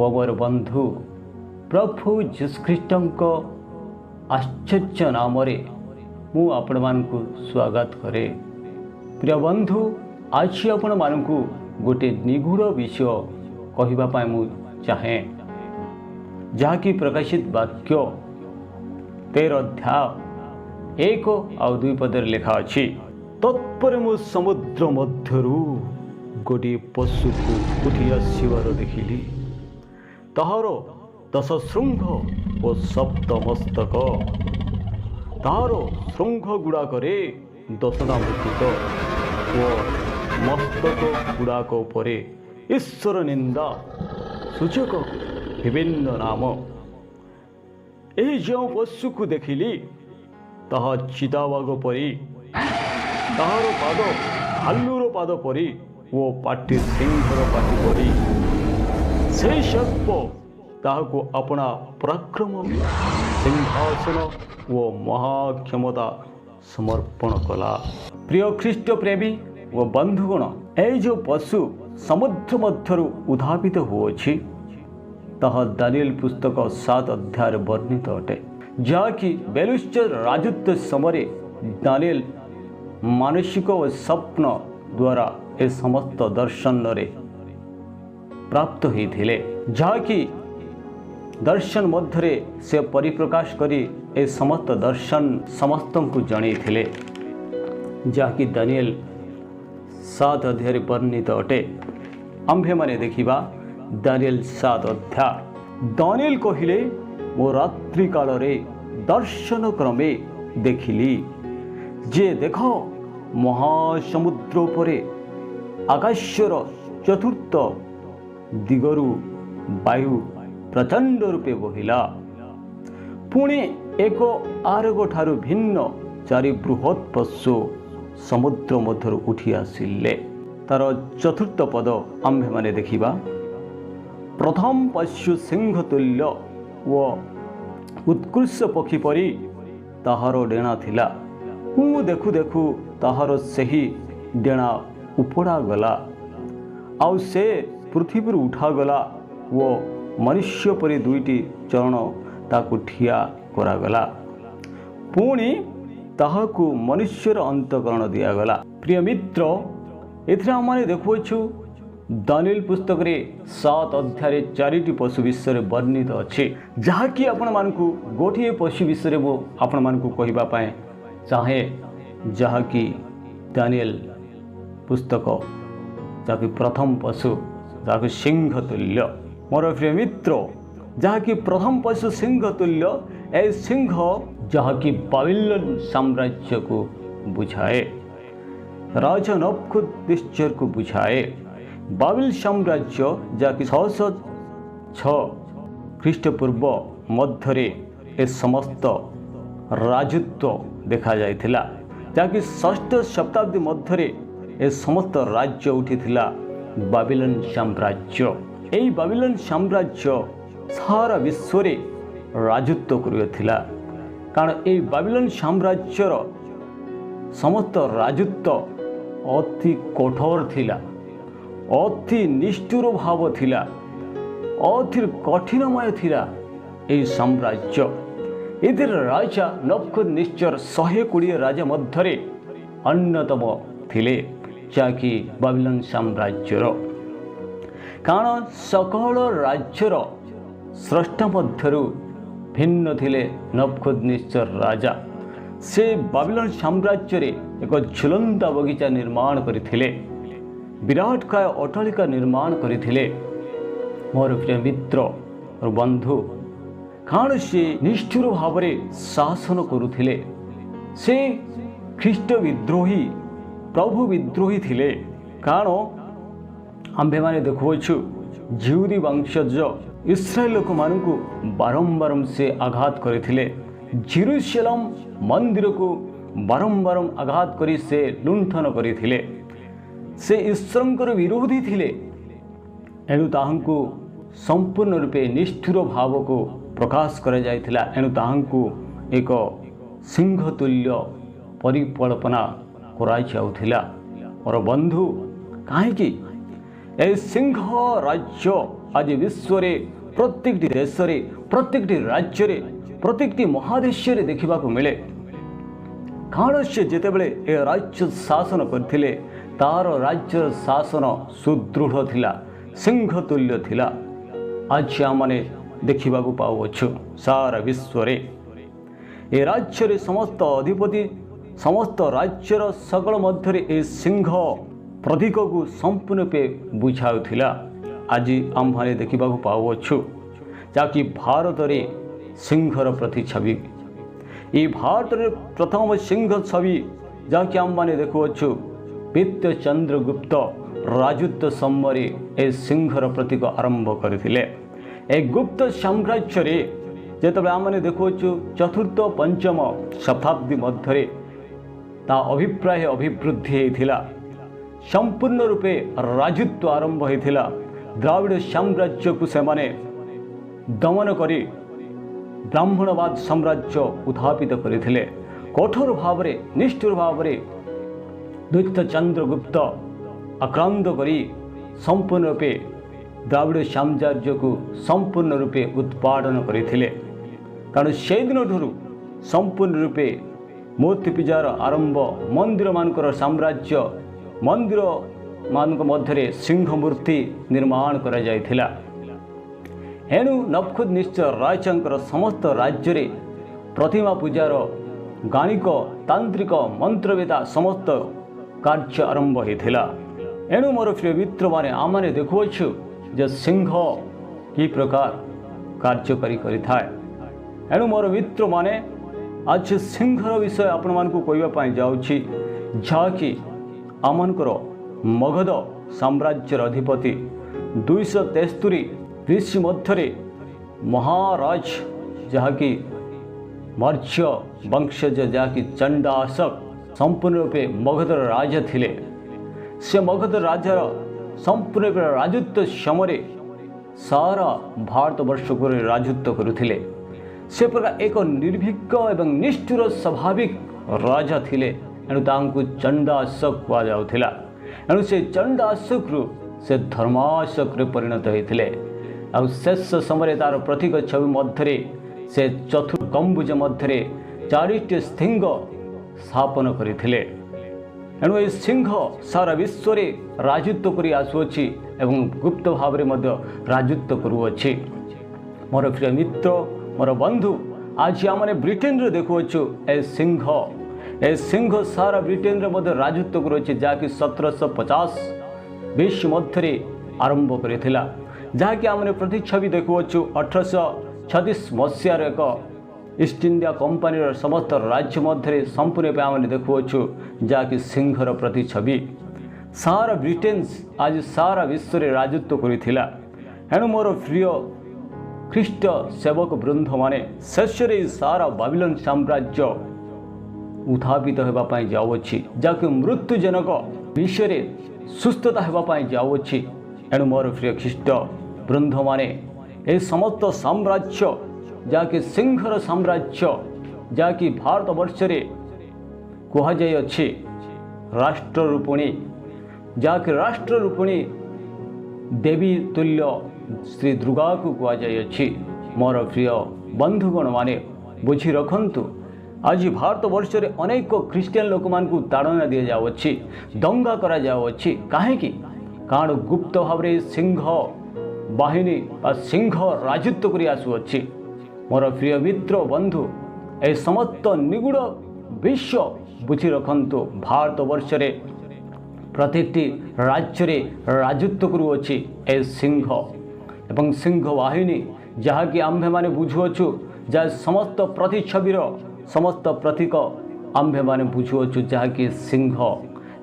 ଓ ମୋର ବନ୍ଧୁ ପ୍ରଭୁ ଯୀଶୁଖ୍ରୀଷ୍ଟଙ୍କ ଆଶ୍ଚର୍ଯ୍ୟ ନାମରେ ମୁଁ ଆପଣମାନଙ୍କୁ ସ୍ୱାଗତ କରେ। ପ୍ରିୟ ବନ୍ଧୁ, ଆଜି ଆପଣମାନଙ୍କୁ ଗୋଟିଏ ନିଗୂଢ଼ ବିଷୟ କହିବା ପାଇଁ ମୁଁ ଚାହେଁ, ଯାହାକି ପ୍ରକାଶିତ ବାକ୍ୟ 13 ଅଧ୍ୟାୟ 1 ଆଉ 2 ପଦରେ ଲେଖା ଅଛି। ତତ୍ପରେ ମୁଁ ସମୁଦ୍ର ମଧ୍ୟରୁ ଗୋଟିଏ ପଶୁକୁ ଉଠି ଆସିବାର ଦେଖିଲି। ତାହାର 10 ଶୃଙ୍ଗ ଓ 7 ମସ୍ତକ। ତାହାର ଶୃଙ୍ଗ ଗୁଡ଼ାକରେ 10ଟା ମୁକୁଟ ଓ ମସ୍ତକ ଗୁଡ଼ାକ ଉପରେ ଈଶ୍ୱର ନିନ୍ଦା ସୂଚକ ବିଭିନ୍ନ ନାମ। ଏହି ଯେଉଁ ପଶୁକୁ ଦେଖିଲି ତାହା ଚିତାବାଘ ପରି, ତାହାର ପାଦ ଭାଲୁର ପାଦ ପରି ଓ ପାଟି ସିଂହର ପାଟି ପରି। ସେହି ସର୍ପ ତାହାକୁ ଆପଣା ପରାକ୍ରମ, ସିଂହାସନ ଓ ମହାକ୍ଷମତା ସମର୍ପଣ କଲା। ପ୍ରିୟ ଖ୍ରୀଷ୍ଟ ପ୍ରେମୀ ଓ ବନ୍ଧୁଗଣ, ଏହି ଯେଉଁ ପଶୁ ସମୁଦ୍ର ମଧ୍ୟରୁ ଉଦ୍ଧାବିତ ହୋଇଅଛି ତାହା ଦାନିଏଲ ପୁସ୍ତକ 7 ଅଧ୍ୟାୟରେ ବର୍ଣ୍ଣିତ ଅଟେ, ଯାହାକି ବେଲୁଶ୍ଚର ରାଜତ୍ୱ ସମୟରେ ଦାନିଏଲ ମାନସିକ ଓ ସ୍ୱପ୍ନ ଦ୍ୱାରା ଏ ସମସ୍ତ ଦର୍ଶନରେ ପ୍ରାପ୍ତ ହୋଇଥିଲେ, ଯାହାକି ଦର୍ଶନ ମଧ୍ୟରେ ସେ ପରିପ୍ରକାଶ କରି ଏ ସମସ୍ତ ଦର୍ଶନ ସମସ୍ତଙ୍କୁ ଜଣାଇଥିଲେ, ଯାହାକି ଦାନିଏଲ 7 ଅଧ୍ୟାୟରେ ବର୍ଣ୍ଣିତ ଅଟେ। ଆମ୍ଭେମାନେ ଦେଖିବା ଦାନିଏଲ 7 ଅଧ୍ୟାୟ। ଦାନିଏଲ କହିଲେ, ମୁଁ ରାତ୍ରି କାଳରେ ଦର୍ଶନ କ୍ରମେ ଦେଖିଲି ଯେ ଦେଖ, ମହାସମୁଦ୍ର ଉପରେ ଆକାଶର ଚତୁର୍ଥ ଦିଗରୁ ବାୟୁ ପ୍ରଚଣ୍ଡ ରୂପେ ବହିଲା। ପୁଣି ଏକ ଆରଗ ଠାରୁ ଭିନ୍ନ 4 ବୃହତ୍ ପଶୁ ସମୁଦ୍ର ମଧ୍ୟରୁ ଉଠି ଆସିଲେ। ତାର 4th ପଦ ଆମ୍ଭେମାନେ ଦେଖିବା। ପ୍ରଥମ ପଶୁ ସିଂହ ତୁଲ୍ୟ ଓ ଉତ୍କୃଷ୍ଟ ପକ୍ଷୀ ପରି ତାହାର ଡେଣା ଥିଲା। ମୁଁ ଦେଖୁ ଦେଖୁ ତାହାର ସେହି ଡେଣା ଉପଡ଼ା ଗଲା, ଆଉ ସେ ପୃଥିବୀରୁ ଉଠାଗଲା ଓ ମନୁଷ୍ୟ ପରି 2ଟି ଚରଣ ତାକୁ ଠିଆ କରାଗଲା। ପୁଣି ତାହାକୁ ମନୁଷ୍ୟର ଅନ୍ତଃକରଣ ଦିଆଗଲା। ପ୍ରିୟ ମିତ୍ର, ଏଥିରେ ଆମମାନେ ଦେଖୁଅଛୁ ଦାନିଏଲ ପୁସ୍ତକରେ 7 ଅଧ୍ୟାୟରେ 4ଟି ପଶୁ ବିଷୟରେ ବର୍ଣ୍ଣିତ ଅଛି, ଯାହାକି ଆପଣମାନଙ୍କୁ ଗୋଟିଏ ପଶୁ ବିଷୟରେ ମୁଁ ଆପଣମାନଙ୍କୁ କହିବା ପାଇଁ ଚାହେଁ, ଯାହାକି ଦାନିଏଲ ପୁସ୍ତକ, ଯାହାକି ପ୍ରଥମ ପଶୁ, ଯାହାକି ସିଂହ ତୁଲ୍ୟ। ମୋର ପ୍ରିୟ ମିତ୍ର, ଯାହାକି ପ୍ରଥମ ପଶୁ ସିଂହ ତୁଲ୍ୟ, ଏ ସିଂହ ଯାହାକି ବାବିଲୋନ ସାମ୍ରାଜ୍ୟକୁ ବୁଝାଏ, ରାଜା ନେବୁକଦ୍ନେଚ୍ଚାରକୁ ବୁଝାଏ। ବାବିଲ ସାମ୍ରାଜ୍ୟ ଯାହାକି 606 ଖ୍ରୀଷ୍ଟପୂର୍ବ ମଧ୍ୟରେ ଏ ସମସ୍ତ ରାଜତ୍ୱ ଦେଖାଯାଇଥିଲା, ଯାହାକି 6ଠ ଶତାବ୍ଦୀ ମଧ୍ୟରେ ଏ ସମସ୍ତ ରାଜ୍ୟ ଉଠିଥିଲା ବାବିଲୋନ ସାମ୍ରାଜ୍ୟ। ଏହି ବାବିଲୋନ ସାମ୍ରାଜ୍ୟ ସାରା ବିଶ୍ୱରେ ରାଜତ୍ୱ କରୁଥିଲା, କାରଣ ଏହି ବାବିଲୋନ ସାମ୍ରାଜ୍ୟର ସମସ୍ତ ରାଜତ୍ୱ ଅତି କଠୋର ଥିଲା, ଅତି ନିଷ୍ଠୁର ଭାବ ଥିଲା, ଅତି କଠିନମୟ ଥିଲା। ଏହି ସାମ୍ରାଜ୍ୟ ଏଥିରେ ରାଜା ନେବୁକଦ୍ନେଚ୍ଚାର 120 ରାଜା ମଧ୍ୟରେ ଅନ୍ୟତମ ଥିଲେ, ଯାହାକି ବାବିଲୋନ ସାମ୍ରାଜ୍ୟର। କାରଣ ସକଳ ରାଜ୍ୟର ସ୍ରଷ୍ଟା ମଧ୍ୟରୁ ଭିନ୍ନ ଥିଲେ ନେବୁକଦ୍ନେଚ୍ଚାର ରାଜା। ସେ ବାବିଲୋନ ସାମ୍ରାଜ୍ୟରେ ଏକ ଝୁଲନ୍ତା ବଗିଚା ନିର୍ମାଣ କରିଥିଲେ, ବିରାଟକାୟ ଅଟ୍ଟାଳିକା ନିର୍ମାଣ କରିଥିଲେ। ମୋର ପ୍ରିୟ ମିତ୍ର ଓ ବନ୍ଧୁ, କାରଣ ସେ ନିଷ୍ଠୁର ଭାବରେ ଶାସନ କରୁଥିଲେ। ସେ ଖ୍ରୀଷ୍ଟ ବିଦ୍ରୋହୀ, ପ୍ରଭୁ ବିଦ୍ରୋହୀ ଥିଲେ। କାରଣ ଆମ୍ଭେମାନେ ଦେଖୁଅଛୁ ଜିହୁଦୀ ବଂଶଜ ଇସ୍ରାଏଲ ଲୋକମାନଙ୍କୁ ବାରମ୍ବାର ସେ ଆଘାତ କରିଥିଲେ। ଜେରୁସାଲେମ ମନ୍ଦିରକୁ ବାରମ୍ବାର ଆଘାତ କରି ସେ ଲୁଣ୍ଠନ କରିଥିଲେ। ସେ ଈଶ୍ୱରଙ୍କର ବିରୋଧୀ ଥିଲେ, ଏଣୁ ତାହାଙ୍କୁ ସମ୍ପୂର୍ଣ୍ଣ ରୂପେ ନିଷ୍ଠୁର ଭାବକୁ ପ୍ରକାଶ କରାଯାଇଥିଲା। ଏଣୁ ତାହାଙ୍କୁ ଏକ ସିଂହ ତୁଲ୍ୟ ପରିକଳ୍ପନା କରାଯାଉଥିଲା। ମୋର ବନ୍ଧୁ, କାହିଁକି ଏ ସିଂହ ରାଜ୍ୟ आज विश्व प्रत्येक देश प्रत्येक राज्य प्रत्येक महादेश देखा मिले कारण से जितेबले ए राज्य शासन करथिले तार राज्य शासन सुदृढ़ थिला सिंह तुल्य थिला। आज आमने देखा पाउछु सारा विश्व रे ए राज्य रे समस्त अधिपति समस्त राज्यर सकल मध्य ए सिंह प्रतीक को संपूर्ण पे बुझाउथिला। आज आम्भाने देखा पाउछु जाकि भारत रे सिंहर प्रतिछवि ये भारत रे प्रथम सिंह छवि जाकि आम्भाने देखुछु पित्य चंद्रगुप्त राजत्व समय ए सिंहर प्रतीक आरंभ करथिले। ए गुप्त साम्राज्य रे जेतबे आमने देखुछु चतुर्थ पंचम शताब्दी मध्य ता अभिप्राय अभिवृद्धि होइथिला संपूर्ण रूपे राजत्व आरंभ होइथिला। द्राविड़ साम्राज्य को सेमाने दमन करी ब्राह्मणवाद साम्राज्य उत्थापित करथिले। कठोर भाव निष्ठुर भाव द्वैत चंद्रगुप्त आक्रांत करी संपूर्ण रूपे द्राविड़ साम्राज्य को संपूर्ण रूपे उत्पादन करथिले। कारण से दिन ठुरु संपूर्ण रूपे मूर्ति पूजार आरंभ मंदिर मानकर साम्राज्य मंदिर मान मध्य सिंह मूर्ति निर्माण करा जायथिला। एणु नखुद निश्चय राजांकर समस्त राज्य रे प्रतिमा पूजार गाणिक तांत्रिक मंत्रवेदा समस्त कार्य आरंभ होइथिला। एणु मोर प्रिय मित्र माने आमने देखुछु जे सिंह कि प्रकार कार्यकारी करिथाय। एणु मोर मित्र माने आज सिंहर विषय आपण मानकु कहबा पई जाउछि जाकि आमनकर मगध साम्राज्यर अधिपति 273 ऋषि मध्य महाराज जहाँकि मौर्य वंशज जहाँकि चंडाशक संपूर्ण रूपे मगध राजा थिले। से मगध राजार संपूर्ण राजत्व समय सारा भारत वर्ष को राजत्व करुथिले। से प्रकार एक निर्भीक एवं निष्ठुर स्वाभाविक राजा थिले। एणु तांकु चंडाशक कहा जाउथिला। एणु से चंडाशक रु से धर्माशक रे परिणत होइथिले। आ शेष समय तार प्रतीक छवि मध्य से चतुर्गम्बुज मध्य 40टी सिंह स्थापन करथिले। एणु ए सिंह सारा विश्व रे राजत्व करी आसुअछि एवं गुप्त भाव रे मध्य राजत्व करुअछि। मोर प्रिय मित्र मोर बंधु आज आमने ब्रिटेन रे देखुअछु ए सिंह सारा ब्रिटेन रे मध्य राजत्व करुअछि जाकि 1750 20 मध्य आरंभ करथिला। जहाँकि आमने प्रतिच्छवि देखुअछु 1836 मसीहार एक ईस्ट इंडिया कंपानी समस्त राज्य मध्य संपूर्ण आमने देखुअछु जहाँकि सिंहर प्रतिच्छवि सारा ब्रिटेन आज सारा विश्व रे राजत्व करिथिला। एणु मोर प्रिय ख्रीष्ट सेवक वृंद माने शेषरे सारा बाबिलोन साम्राज्य उत्थापित होगा पाई जाउछि जहाँकि मृत्युजनक विषय सुस्थता होगा पाई जाउछि। एणु मोर प्रिय ख्रीष्ट वृंद माने ए समस्त साम्राज्य जहाँकि सिंहर साम्राज्य जहाँकि भारत वर्ष रे कहा जाय अछि राष्ट्र रूपिणी जहाँकि राष्ट्र रूपिणी देवी तुल्य श्री दुर्गा को कहा जाय अछि। मोर प्रिय बंधुगण माने बुझी रखंतु आज भारत वर्ष रे अनेक ख्रीस्टियन लोक मान को ताड़ना दिया जाउछि दंगा करा जाउछि काहेकि कारण गुप्त भाव रे सिंह बाहिनी सिंह राजत्व करी आसुअछि। मोर प्रिय मित्र बंधु ए समस्त निगूढ़ विश्व बुझी रखंतु भारत वर्ष रे प्रत्येक राज्य रे राजत्व करुअछि ए सिंह एवं सिंह वाहिनी जहाँकि आम्भे माने बुझुअछु जा समस्त प्रतिच्छविर समस्त प्रतीक आम्भे माने बुझुअछु जहाँकि सिंह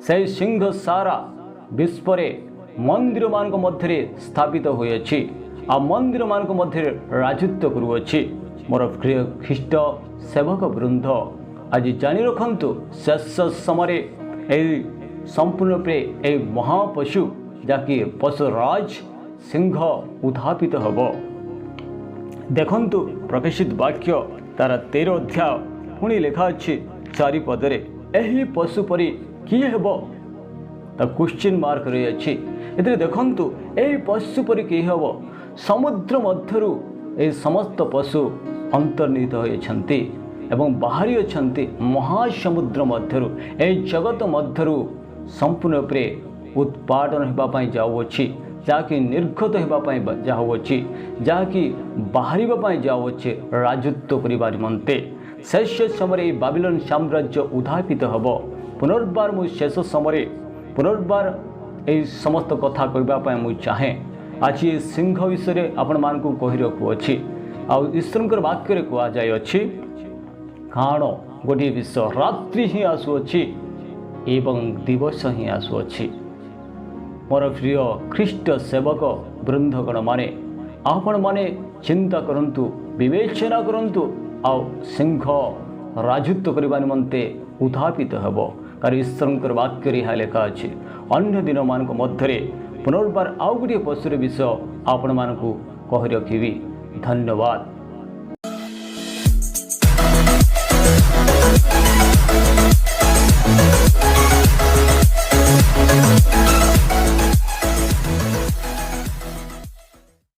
से सिंह सारा विश्व रे मंदिर मान मध्य स्थापित होइछि आ मंदिर मान मध्य राजत्व करुअछि। मोर प्रिय ख्रीष्ट सेवक वृंद आज जानी रखंतु शेष समय संपूर्ण रूपे ए महापशु जाकि पशुराज सिंह उत्थापित हब। देखंतु प्रकाशित वाक्य तार 13 अध्याय पुणी लेखा अछि 4 पदरे एही पशु परि किए हेबो ता क्वेश्चन मार्क रही अछि। एते देखंतु एही पशु परि किए हेबो समुद्र मध्यरु ए समस्त पशु अंतर्निहित होइछन्ति एवं बाहरी अछन्ति महासमुद्र मध्यरु ए जगत मध्यरु संपूर्ण रूपे उत्पादन हेबा पई जाउछि जाकि निर्गत हेबा पई जाउछि जाकि बाहरिबा पई जाउछि राजत्व करिबा निमंते शेष समय बाबिलोन साम्राज्य उद्धापित हब पुनर्बार मु शेष समय पुनर्बार ए समस्त कथा कहबा पई मु चाहे आज ये सिंह विषय आपण मान को कहि रखुअछि आ ईश्वर वाक्य रे कहा जाय अछि काण गोटे विषय रात्रि ही आसुअछि एवं दिवस ही आसुअछि। मोर प्रिय ख्रीष्ट सेवक वृंदगण माने आपण माने चिंता करंतु विवेचना करंतु आ सिंह राजत्व करबा निमंते उत्थापित हेबो कार ईश्वर वाक्य रे लेखा अछि अन्य दिन मान मध्य पुनर्बार आउ गोटे पशुर विषय आपण मान को कहि रखिबी। धन्यवाद।